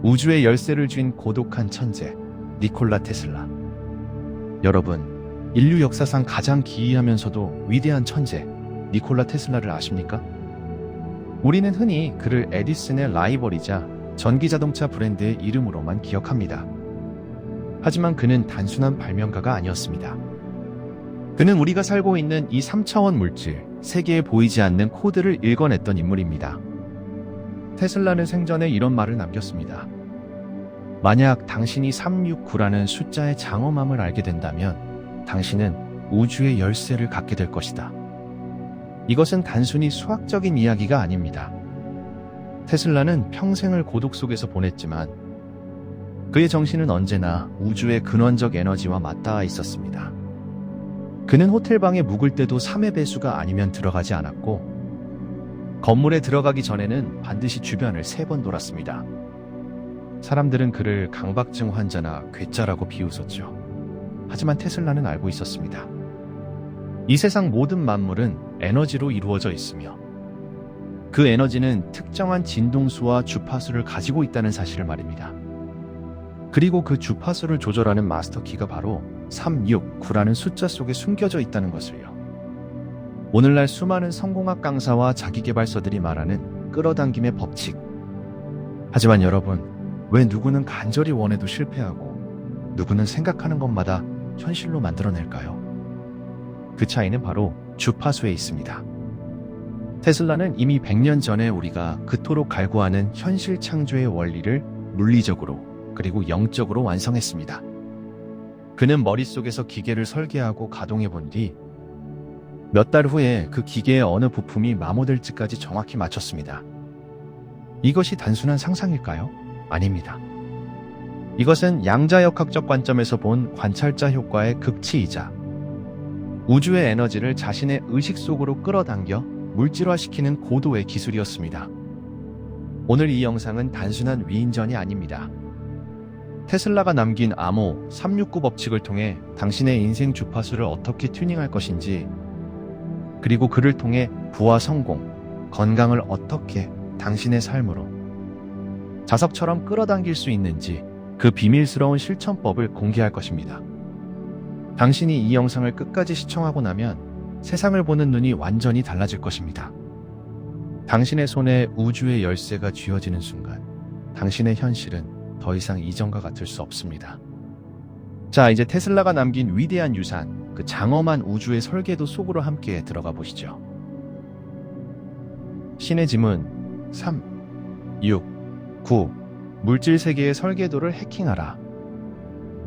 우주의 열쇠를 쥔 고독한 천재 니콜라 테슬라. 여러분, 인류 역사상 가장 기이하면서도 위대한 천재 니콜라 테슬라를 아십니까? 우리는 흔히 그를 에디슨의 라이벌이자 전기자동차 브랜드의 이름으로만 기억합니다. 하지만 그는 단순한 발명가가 아니었습니다. 그는 우리가 살고 있는 이 3차원 물질, 세계에 보이지 않는 코드를 읽어냈던 인물입니다. 테슬라는 생전에 이런 말을 남겼습니다. 만약 당신이 369라는 숫자의 장엄함을 알게 된다면 당신은 우주의 열쇠를 갖게 될 것이다. 이것은 단순히 수학적인 이야기가 아닙니다. 테슬라는 평생을 고독 속에서 보냈지만 그의 정신은 언제나 우주의 근원적 에너지와 맞닿아 있었습니다. 그는 호텔방에 묵을 때도 3의 배수가 아니면 들어가지 않았고 건물에 들어가기 전에는 반드시 주변을 3번 돌았습니다. 사람들은 그를 강박증 환자나 괴짜라고 비웃었죠. 하지만 테슬라는 알고 있었습니다. 이 세상 모든 만물은 에너지로 이루어져 있으며 그 에너지는 특정한 진동수와 주파수를 가지고 있다는 사실을 말입니다. 그리고 그 주파수를 조절하는 마스터키가 바로 369라는 숫자 속에 숨겨져 있다는 것을요. 오늘날 수많은 성공학 강사와 자기계발서들이 말하는 끌어당김의 법칙. 하지만 여러분, 왜 누구는 간절히 원해도 실패하고 누구는 생각하는 것마다 현실로 만들어낼까요? 그 차이는 바로 주파수에 있습니다. 테슬라는 이미 100년 전에 우리가 그토록 갈구하는 현실 창조의 원리를 물리적으로 그리고 영적으로 완성했습니다. 그는 머릿속에서 기계를 설계하고 가동해 본 뒤 몇 달 후에 그 기계의 어느 부품이 마모될지까지 정확히 맞췄습니다. 이것이 단순한 상상일까요? 아닙니다. 이것은 양자역학적 관점에서 본 관찰자 효과의 극치이자 우주의 에너지를 자신의 의식 속으로 끌어당겨 물질화시키는 고도의 기술이었습니다. 오늘 이 영상은 단순한 위인전이 아닙니다. 테슬라가 남긴 암호 369 법칙을 통해 당신의 인생 주파수를 어떻게 튜닝할 것인지, 그리고 그를 통해 부와 성공, 건강을 어떻게 당신의 삶으로 자석처럼 끌어당길 수 있는지 그 비밀스러운 실천법을 공개할 것입니다. 당신이 이 영상을 끝까지 시청하고 나면 세상을 보는 눈이 완전히 달라질 것입니다. 당신의 손에 우주의 열쇠가 쥐어지는 순간 당신의 현실은 더 이상 이전과 같을 수 없습니다. 자, 이제 테슬라가 남긴 위대한 유산, 그 장엄한 우주의 설계도 속으로 함께 들어가 보시죠. 신의 지문 3, 6, 9. 물질 세계의 설계도를 해킹하라.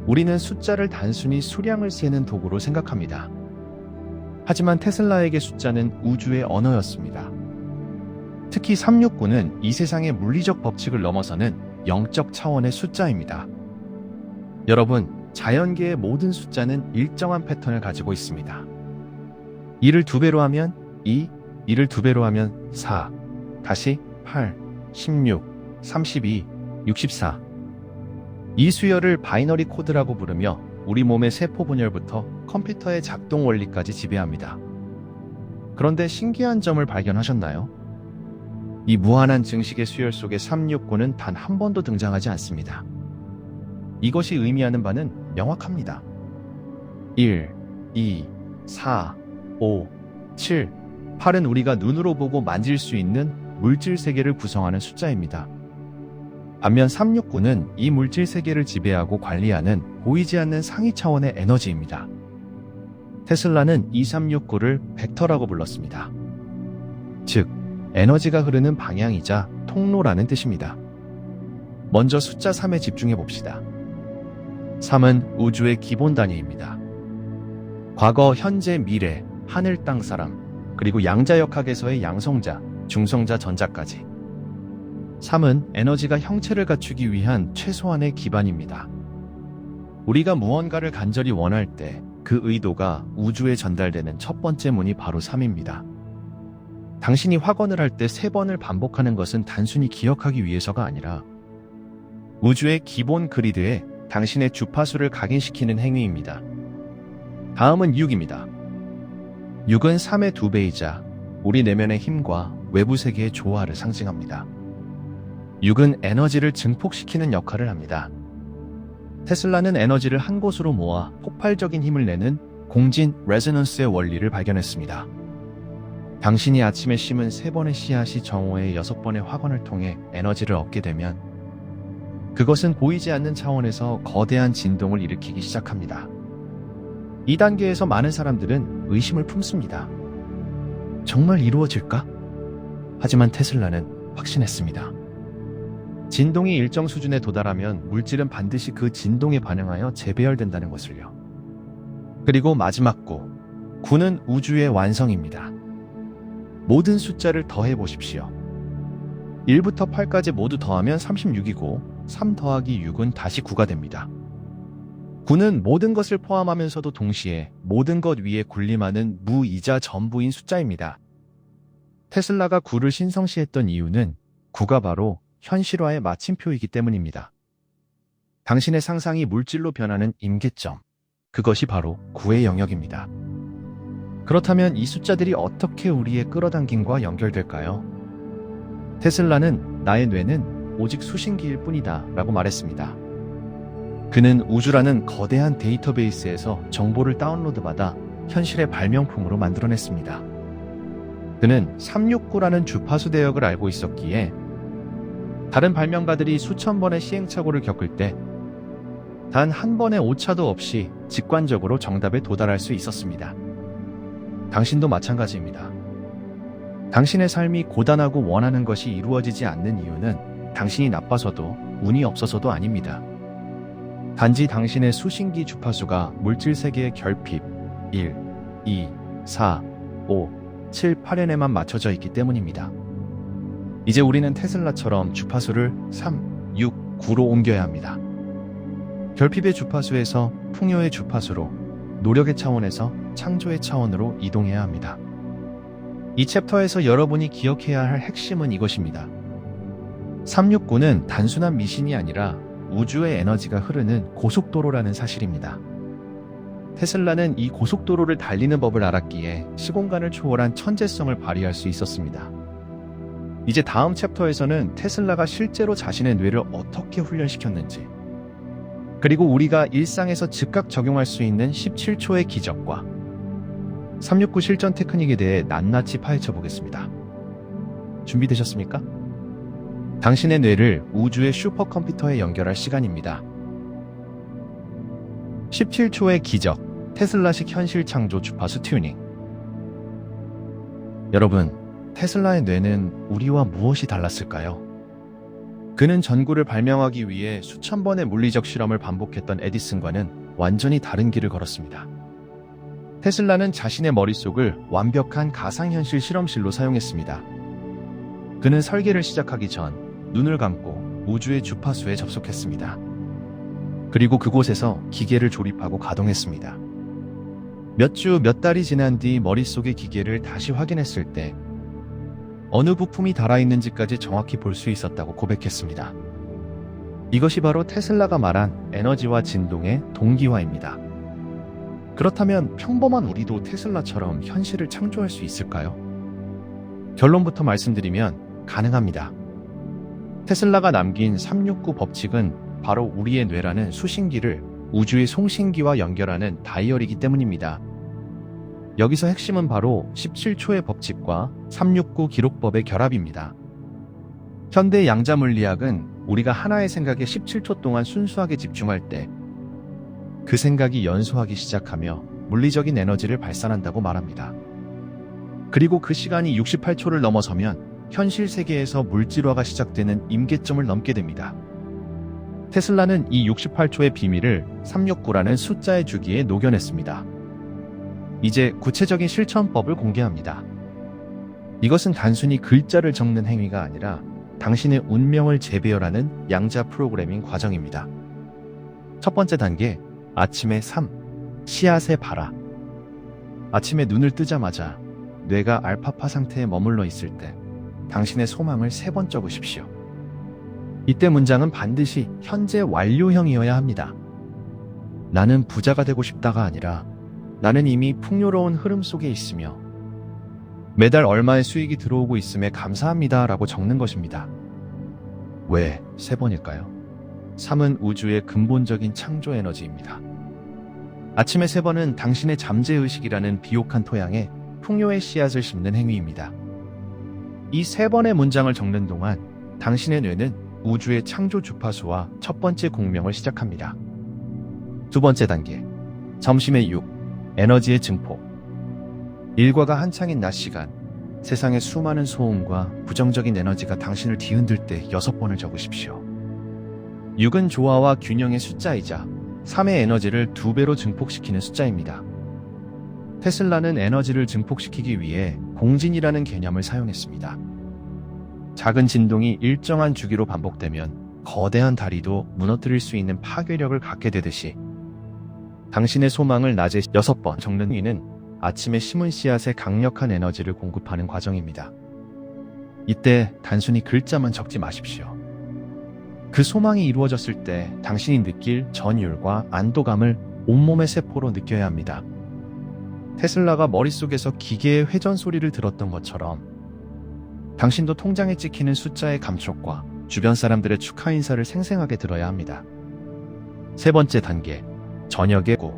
우리는 숫자를 단순히 수량을 세는 도구로 생각합니다. 하지만 테슬라에게 숫자는 우주의 언어였습니다. 특히 369는 이 세상의 물리적 법칙을 넘어서는 영적 차원의 숫자입니다. 여러분, 자연계의 모든 숫자는 일정한 패턴을 가지고 있습니다. 2를 2배로 하면 2, 2를 2배로 하면 4, 다시 8, 16, 32, 64. 이 수열을 바이너리 코드라고 부르며 우리 몸의 세포 분열부터 컴퓨터의 작동 원리까지 지배합니다. 그런데 신기한 점을 발견하셨나요? 이 무한한 증식의 수열 속에 369는 단 한 번도 등장하지 않습니다. 이것이 의미하는 바는 명확합니다. 1, 2, 4, 5, 7, 8은 우리가 눈으로 보고 만질 수 있는 물질 세계를 구성하는 숫자입니다. 반면 369는 이 물질 세계를 지배하고 관리하는 보이지 않는 상위 차원의 에너지입니다. 테슬라는 2369를 벡터라고 불렀습니다. 즉, 에너지가 흐르는 방향이자 통로라는 뜻입니다. 먼저 숫자 3에 집중해 봅시다. 3은 우주의 기본 단위입니다. 과거, 현재, 미래, 하늘, 땅, 사람, 그리고 양자역학에서의 양성자, 중성자, 전자까지. 3은 에너지가 형체를 갖추기 위한 최소한의 기반입니다. 우리가 무언가를 간절히 원할 때 그 의도가 우주에 전달되는 첫 번째 문이 바로 3입니다. 당신이 확언을 할 때 3번을 반복하는 것은 단순히 기억하기 위해서가 아니라 우주의 기본 그리드에 당신의 주파수를 각인시키는 행위입니다. 다음은 6입니다. 6은 3의 2배이자 우리 내면의 힘과 외부 세계의 조화를 상징합니다. 6은 에너지를 증폭시키는 역할을 합니다. 테슬라는 에너지를 한 곳으로 모아 폭발적인 힘을 내는 공진 레저넌스의 원리를 발견했습니다. 당신이 아침에 심은 3번의 씨앗이 정오의 6번의 확언을 통해 에너지를 얻게 되면 그것은 보이지 않는 차원에서 거대한 진동을 일으키기 시작합니다. 이 단계에서 많은 사람들은 의심을 품습니다. 정말 이루어질까? 하지만 테슬라는 확신했습니다. 진동이 일정 수준에 도달하면 물질은 반드시 그 진동에 반응하여 재배열된다는 것을요. 그리고 마지막 9는 우주의 완성입니다. 모든 숫자를 더해 보십시오. 1부터 8까지 모두 더하면 36이고 3 더하기 6은 다시 9가 됩니다. 9는 모든 것을 포함하면서도 동시에 모든 것 위에 군림하는 무이자 전부인 숫자입니다. 테슬라가 9를 신성시했던 이유는 9가 바로 현실화의 마침표이기 때문입니다. 당신의 상상이 물질로 변하는 임계점, 그것이 바로 9의 영역입니다. 그렇다면 이 숫자들이 어떻게 우리의 끌어당김과 연결될까요? 테슬라는 나의 뇌는 오직 수신기일 뿐이다 라고 말했습니다. 그는 우주라는 거대한 데이터베이스에서 정보를 다운로드받아 현실의 발명품으로 만들어냈습니다. 그는 369라는 주파수 대역을 알고 있었기에 다른 발명가들이 수천 번의 시행착오를 겪을 때 단 한 번의 오차도 없이 직관적으로 정답에 도달할 수 있었습니다. 당신도 마찬가지입니다. 당신의 삶이 고단하고 원하는 것이 이루어지지 않는 이유는 당신이 나빠서도 운이 없어서도 아닙니다. 단지 당신의 수신기 주파수가 물질 세계의 결핍 1, 2, 4, 5, 7, 8엔에만 맞춰져 있기 때문입니다. 이제 우리는 테슬라처럼 주파수를 3, 6, 9로 옮겨야 합니다. 결핍의 주파수에서 풍요의 주파수로, 노력의 차원에서 창조의 차원으로 이동해야 합니다. 이 챕터에서 여러분이 기억해야 할 핵심은 이것입니다. 369는 단순한 미신이 아니라 우주의 에너지가 흐르는 고속도로라는 사실입니다. 테슬라는 이 고속도로를 달리는 법을 알았기에 시공간을 초월한 천재성을 발휘할 수 있었습니다. 이제 다음 챕터에서는 테슬라가 실제로 자신의 뇌를 어떻게 훈련시켰는지, 그리고 우리가 일상에서 즉각 적용할 수 있는 17초의 기적과 369 실전 테크닉에 대해 낱낱이 파헤쳐 보겠습니다. 준비되셨습니까? 당신의 뇌를 우주의 슈퍼컴퓨터에 연결할 시간입니다. 17초의 기적, 테슬라식 현실 창조 주파수 튜닝. 여러분, 테슬라의 뇌는 우리와 무엇이 달랐을까요? 그는 전구를 발명하기 위해 수천 번의 물리적 실험을 반복했던 에디슨과는 완전히 다른 길을 걸었습니다. 테슬라는 자신의 머릿속을 완벽한 가상현실 실험실로 사용했습니다. 그는 설계를 시작하기 전 눈을 감고 우주의 주파수에 접속했습니다. 그리고 그곳에서 기계를 조립하고 가동했습니다. 몇 주, 몇 달이 지난 뒤 머릿속의 기계를 다시 확인했을 때 어느 부품이 달아있는지까지 정확히 볼 수 있었다고 고백했습니다. 이것이 바로 테슬라가 말한 에너지와 진동의 동기화입니다. 그렇다면 평범한 우리도 테슬라처럼 현실을 창조할 수 있을까요? 결론부터 말씀드리면 가능합니다. 테슬라가 남긴 369 법칙은 바로 우리의 뇌라는 수신기를 우주의 송신기와 연결하는 다이얼이기 때문입니다. 여기서 핵심은 바로 17초의 법칙과 369 기록법의 결합입니다. 현대 양자 물리학은 우리가 하나의 생각에 17초 동안 순수하게 집중할 때 그 생각이 연소하기 시작하며 물리적인 에너지를 발산한다고 말합니다. 그리고 그 시간이 68초를 넘어서면 현실 세계에서 물질화가 시작되는 임계점을 넘게 됩니다. 테슬라는 이 68초의 비밀을 369라는 숫자의 주기에 녹여냈습니다. 이제 구체적인 실천법을 공개합니다. 이것은 단순히 글자를 적는 행위가 아니라 당신의 운명을 재배열하는 양자 프로그래밍 과정입니다. 첫 번째 단계, 아침에 3, 씨앗의 발화. 아침에 눈을 뜨자마자 뇌가 알파파 상태에 머물러 있을 때 당신의 소망을 3번 적으십시오. 이때 문장은 반드시 현재 완료형이어야 합니다. 나는 부자가 되고 싶다가 아니라 나는 이미 풍요로운 흐름 속에 있으며 매달 얼마의 수익이 들어오고 있음에 감사합니다 라고 적는 것입니다. 왜 3번일까요? 3은 우주의 근본적인 창조 에너지입니다. 아침의 3번은 당신의 잠재의식이라는 비옥한 토양에 풍요의 씨앗을 심는 행위입니다. 이 3번의 문장을 적는 동안 당신의 뇌는 우주의 창조 주파수와 첫 번째 공명을 시작합니다. 두 번째 단계, 점심의 6, 에너지의 증폭. 일과가 한창인 낮 시간, 세상의 수많은 소음과 부정적인 에너지가 당신을 뒤흔들 때 6번을 적으십시오. 6은 조화와 균형의 숫자이자 3의 에너지를 2배로 증폭시키는 숫자입니다. 테슬라는 에너지를 증폭시키기 위해 공진이라는 개념을 사용했습니다. 작은 진동이 일정한 주기로 반복되면 거대한 다리도 무너뜨릴 수 있는 파괴력을 갖게 되듯이 당신의 소망을 낮에 6번 적는 의미는 아침에 심은 씨앗에 강력한 에너지를 공급하는 과정입니다. 이때 단순히 글자만 적지 마십시오. 그 소망이 이루어졌을 때 당신이 느낄 전율과 안도감을 온몸의 세포로 느껴야 합니다. 테슬라가 머릿속에서 기계의 회전 소리를 들었던 것처럼 당신도 통장에 찍히는 숫자의 감촉과 주변 사람들의 축하 인사를 생생하게 들어야 합니다. 세 번째 단계, 저녁의 고,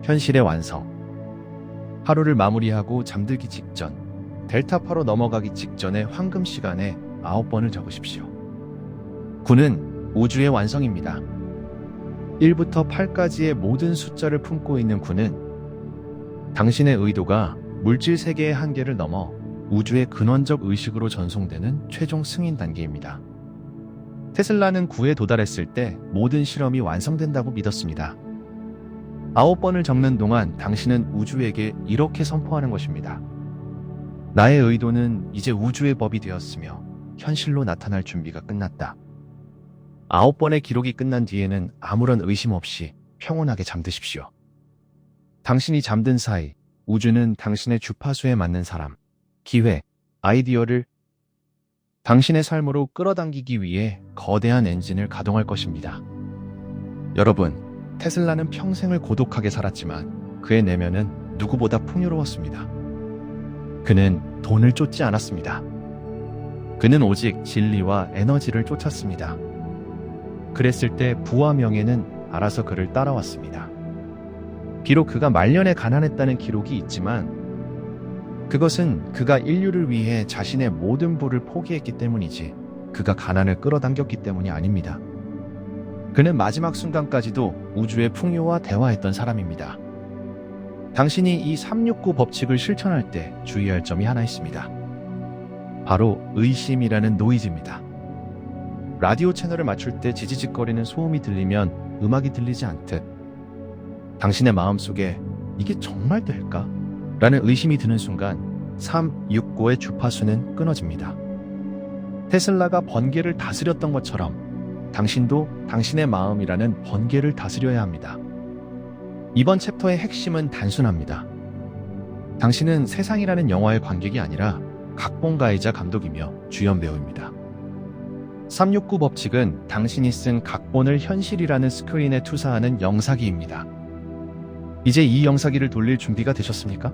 현실의 완성. 하루를 마무리하고 잠들기 직전, 델타파로 넘어가기 직전의 황금 시간에 9번을 적으십시오. 9는 우주의 완성입니다. 1부터 8까지의 모든 숫자를 품고 있는 9는 당신의 의도가 물질 세계의 한계를 넘어 우주의 근원적 의식으로 전송되는 최종 승인 단계입니다. 테슬라는 9에 도달했을 때 모든 실험이 완성된다고 믿었습니다. 9번을 적는 동안 당신은 우주에게 이렇게 선포하는 것입니다. 나의 의도는 이제 우주의 법이 되었으며 현실로 나타날 준비가 끝났다. 9번의 기록이 끝난 뒤에는 아무런 의심 없이 평온하게 잠드십시오. 당신이 잠든 사이 우주는 당신의 주파수에 맞는 사람, 기회, 아이디어를 당신의 삶으로 끌어당기기 위해 거대한 엔진을 가동할 것입니다. 여러분, 테슬라는 평생을 고독하게 살았지만 그의 내면은 누구보다 풍요로웠습니다. 그는 돈을 쫓지 않았습니다. 그는 오직 진리와 에너지를 쫓았습니다. 그랬을 때 부와 명예는 알아서 그를 따라왔습니다. 비록 그가 말년에 가난했다는 기록이 있지만 그것은 그가 인류를 위해 자신의 모든 부를 포기했기 때문이지 그가 가난을 끌어당겼기 때문이 아닙니다. 그는 마지막 순간까지도 우주의 풍요와 대화했던 사람입니다. 당신이 이 369 법칙을 실천할 때 주의할 점이 하나 있습니다. 바로 의심이라는 노이즈입니다. 라디오 채널을 맞출 때 지지직거리는 소음이 들리면 음악이 들리지 않듯 당신의 마음속에 이게 정말 될까? 라는 의심이 드는 순간 369의 주파수는 끊어집니다. 테슬라가 번개를 다스렸던 것처럼 당신도 당신의 마음이라는 번개를 다스려야 합니다. 이번 챕터의 핵심은 단순합니다. 당신은 세상이라는 영화의 관객이 아니라 각본가이자 감독이며 주연 배우입니다. 369 법칙은 당신이 쓴 각본을 현실이라는 스크린에 투사하는 영사기입니다. 이제 이 영사기를 돌릴 준비가 되셨습니까?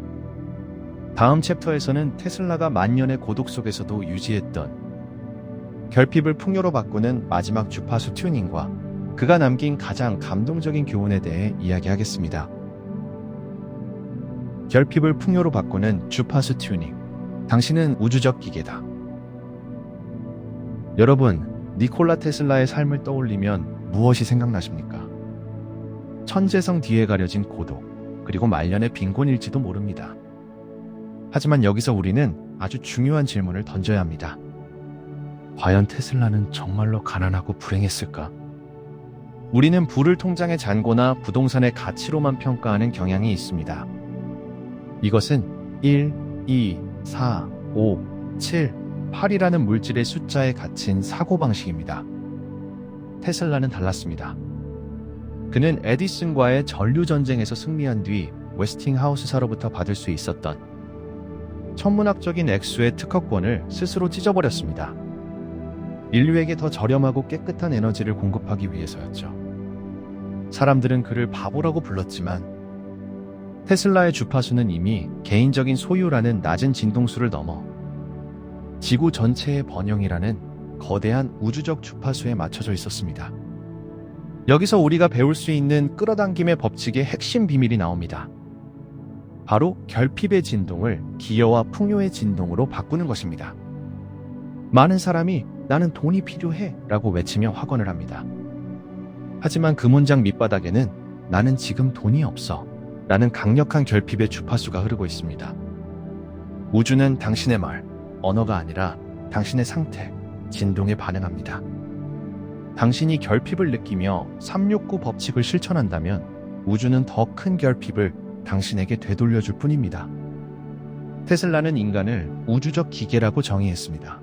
다음 챕터에서는 테슬라가 만년의 고독 속에서도 유지했던 결핍을 풍요로 바꾸는 마지막 주파수 튜닝과 그가 남긴 가장 감동적인 교훈에 대해 이야기하겠습니다. 결핍을 풍요로 바꾸는 주파수 튜닝. 당신은 우주적 기계다. 여러분, 니콜라 테슬라의 삶을 떠올리면 무엇이 생각나십니까? 천재성 뒤에 가려진 고독, 그리고 말년의 빈곤일지도 모릅니다. 하지만 여기서 우리는 아주 중요한 질문을 던져야 합니다. 과연 테슬라는 정말로 가난하고 불행했을까? 우리는 부를 통장에 잔고나 부동산의 가치로만 평가하는 경향이 있습니다. 이것은 1, 2, 4, 5, 7, 8이라는 물질의 숫자에 갇힌 사고방식입니다. 테슬라는 달랐습니다. 그는 에디슨과의 전류전쟁에서 승리한 뒤 웨스팅하우스사로부터 받을 수 있었던 천문학적인 액수의 특허권을 스스로 찢어버렸습니다. 인류에게 더 저렴하고 깨끗한 에너지를 공급하기 위해서였죠. 사람들은 그를 바보라고 불렀지만 테슬라의 주파수는 이미 개인적인 소유라는 낮은 진동수를 넘어 지구 전체의 번영이라는 거대한 우주적 주파수에 맞춰져 있었습니다. 여기서 우리가 배울 수 있는 끌어당김의 법칙의 핵심 비밀이 나옵니다. 바로 결핍의 진동을 기여와 풍요의 진동으로 바꾸는 것입니다. 많은 사람이 나는 돈이 필요해 라고 외치며 확언을 합니다. 하지만 그 문장 밑바닥에는 나는 지금 돈이 없어 라는 강력한 결핍의 주파수가 흐르고 있습니다. 우주는 당신의 말, 언어가 아니라 당신의 상태, 진동에 반응합니다. 당신이 결핍을 느끼며 369 법칙을 실천한다면 우주는 더 큰 결핍을 당신에게 되돌려줄 뿐입니다. 테슬라는 인간을 우주적 기계라고 정의했습니다.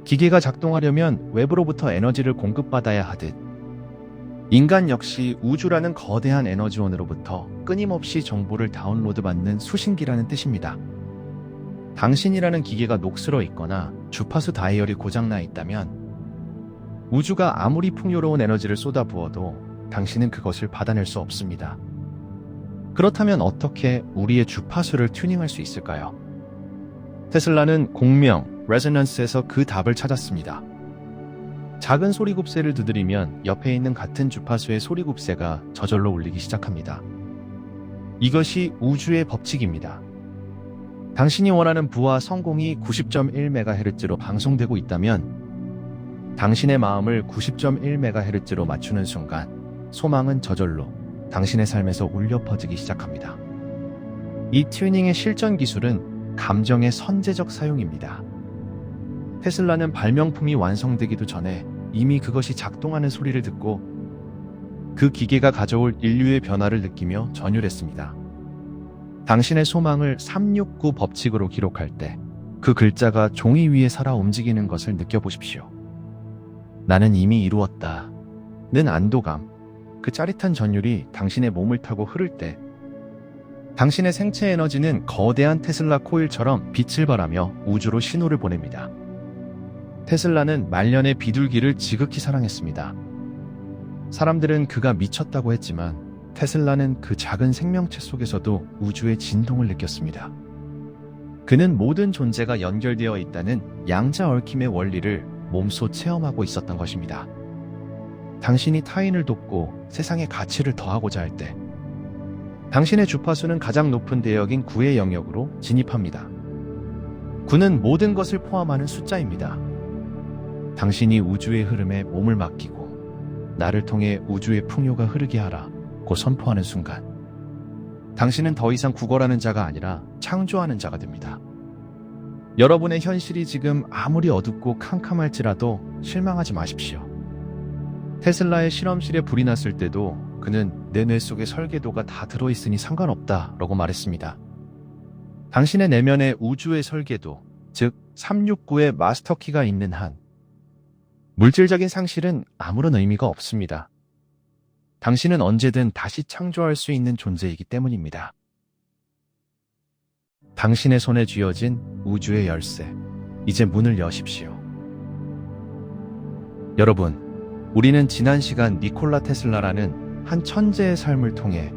기계가 작동하려면 외부로부터 에너지를 공급받아야 하듯 인간 역시 우주라는 거대한 에너지원으로부터 끊임없이 정보를 다운로드받는 수신기라는 뜻입니다. 당신이라는 기계가 녹슬어 있거나 주파수 다이얼이 고장나 있다면 우주가 아무리 풍요로운 에너지를 쏟아부어도 당신은 그것을 받아낼 수 없습니다. 그렇다면 어떻게 우리의 주파수를 튜닝할 수 있을까요? 테슬라는 공명, 레저넌스에서 그 답을 찾았습니다. 작은 소리굽새를 두드리면 옆에 있는 같은 주파수의 소리굽새가 저절로 울리기 시작합니다. 이것이 우주의 법칙입니다. 당신이 원하는 부와 성공이 90.1MHz로 방송되고 있다면 당신의 마음을 90.1MHz로 맞추는 순간 소망은 저절로 당신의 삶에서 울려 퍼지기 시작합니다. 이 튜닝의 실전 기술은 감정의 선제적 사용입니다. 테슬라는 발명품이 완성되기도 전에 이미 그것이 작동하는 소리를 듣고 그 기계가 가져올 인류의 변화를 느끼며 전율했습니다. 당신의 소망을 369 법칙으로 기록할 때 그 글자가 종이 위에 살아 움직이는 것을 느껴보십시오. 나는 이미 이루었다. 는 안도감, 그 짜릿한 전율이 당신의 몸을 타고 흐를 때 당신의 생체 에너지는 거대한 테슬라 코일처럼 빛을 발하며 우주로 신호를 보냅니다. 테슬라는 말년의 비둘기를 지극히 사랑했습니다. 사람들은 그가 미쳤다고 했지만 테슬라는 그 작은 생명체 속에서도 우주의 진동을 느꼈습니다. 그는 모든 존재가 연결되어 있다는 양자 얽힘의 원리를 몸소 체험하고 있었던 것입니다. 당신이 타인을 돕고 세상에 가치를 더하고자 할 때 당신의 주파수는 가장 높은 대역인 9의 영역으로 진입합니다. 9는 모든 것을 포함하는 숫자입니다. 당신이 우주의 흐름에 몸을 맡기고 나를 통해 우주의 풍요가 흐르게 하라고 선포하는 순간 당신은 더 이상 구걸하는 자가 아니라 창조하는 자가 됩니다. 여러분의 현실이 지금 아무리 어둡고 캄캄할지라도 실망하지 마십시오. 테슬라의 실험실에 불이 났을 때도 그는 내 뇌 속에 설계도가 다 들어있으니 상관없다 라고 말했습니다. 당신의 내면에 우주의 설계도, 즉 369의 마스터키가 있는 한 물질적인 상실은 아무런 의미가 없습니다. 당신은 언제든 다시 창조할 수 있는 존재이기 때문입니다. 당신의 손에 쥐어진 우주의 열쇠, 이제 문을 여십시오. 여러분, 우리는 지난 시간 니콜라 테슬라라는 한 천재의 삶을 통해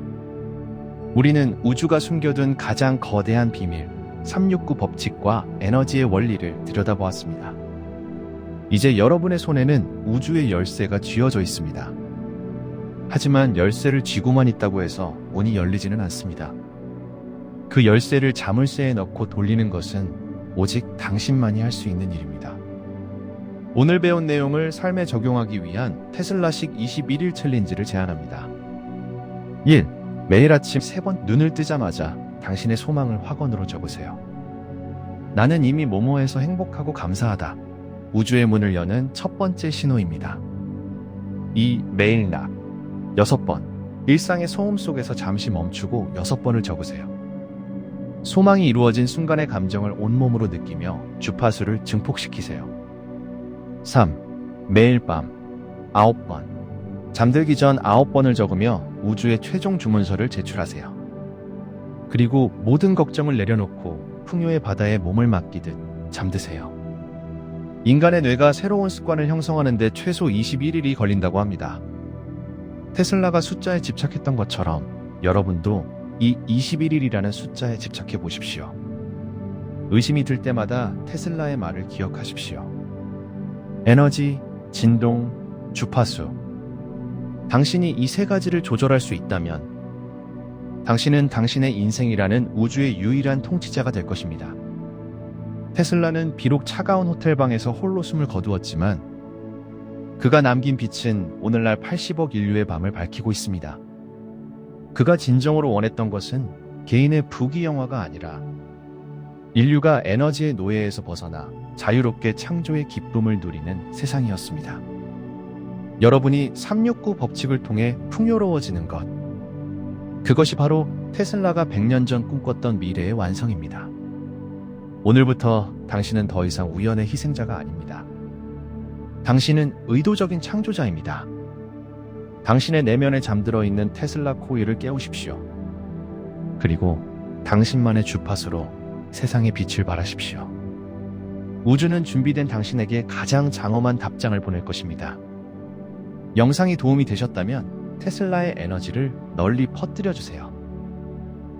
우리는 우주가 숨겨둔 가장 거대한 비밀, 369 법칙과 에너지의 원리를 들여다보았습니다. 이제 여러분의 손에는 우주의 열쇠가 쥐어져 있습니다. 하지만 열쇠를 쥐고만 있다고 해서 문이 열리지는 않습니다. 그 열쇠를 자물쇠에 넣고 돌리는 것은 오직 당신만이 할 수 있는 일입니다. 오늘 배운 내용을 삶에 적용하기 위한 테슬라식 21일 챌린지를 제안합니다. 1. 매일 아침 3번 눈을 뜨자마자 당신의 소망을 확언으로 적으세요. 나는 이미 뭐뭐해서 행복하고 감사하다. 우주의 문을 여는 첫 번째 신호입니다. 2. 매일 낙 6번 일상의 소음 속에서 잠시 멈추고 6번을 적으세요. 소망이 이루어진 순간의 감정을 온몸으로 느끼며 주파수를 증폭시키세요. 3. 매일 밤 9번 잠들기 전 9번을 적으며 우주의 최종 주문서를 제출하세요. 그리고 모든 걱정을 내려놓고 풍요의 바다에 몸을 맡기듯 잠드세요. 인간의 뇌가 새로운 습관을 형성하는 데 최소 21일이 걸린다고 합니다. 테슬라가 숫자에 집착했던 것처럼 여러분도 이 21일이라는 숫자에 집착해 보십시오. 의심이 들 때마다 테슬라의 말을 기억하십시오. 에너지, 진동, 주파수. 당신이 이 세 가지를 조절할 수 있다면 당신은 당신의 인생이라는 우주의 유일한 통치자가 될 것입니다. 테슬라는 비록 차가운 호텔방에서 홀로 숨을 거두었지만 그가 남긴 빛은 오늘날 80억 인류의 밤을 밝히고 있습니다. 그가 진정으로 원했던 것은 개인의 부귀영화가 아니라 인류가 에너지의 노예에서 벗어나 자유롭게 창조의 기쁨을 누리는 세상이었습니다. 여러분이 369 법칙을 통해 풍요로워지는 것. 그것이 바로 테슬라가 100년 전 꿈꿨던 미래의 완성입니다. 오늘부터 당신은 더 이상 우연의 희생자가 아닙니다. 당신은 의도적인 창조자입니다. 당신의 내면에 잠들어 있는 테슬라 코일을 깨우십시오. 그리고 당신만의 주파수로 세상에 빛을 발하십시오. 우주는 준비된 당신에게 가장 장엄한 답장을 보낼 것입니다. 영상이 도움이 되셨다면 테슬라의 에너지를 널리 퍼뜨려 주세요.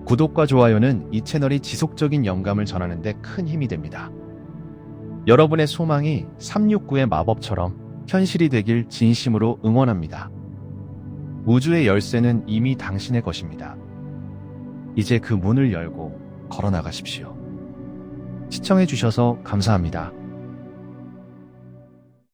구독과 좋아요는 이 채널이 지속적인 영감을 전하는 데 큰 힘이 됩니다. 여러분의 소망이 369의 마법처럼 현실이 되길 진심으로 응원합니다. 우주의 열쇠는 이미 당신의 것입니다. 이제 그 문을 열고 걸어 나가십시오. 시청해 주셔서 감사합니다.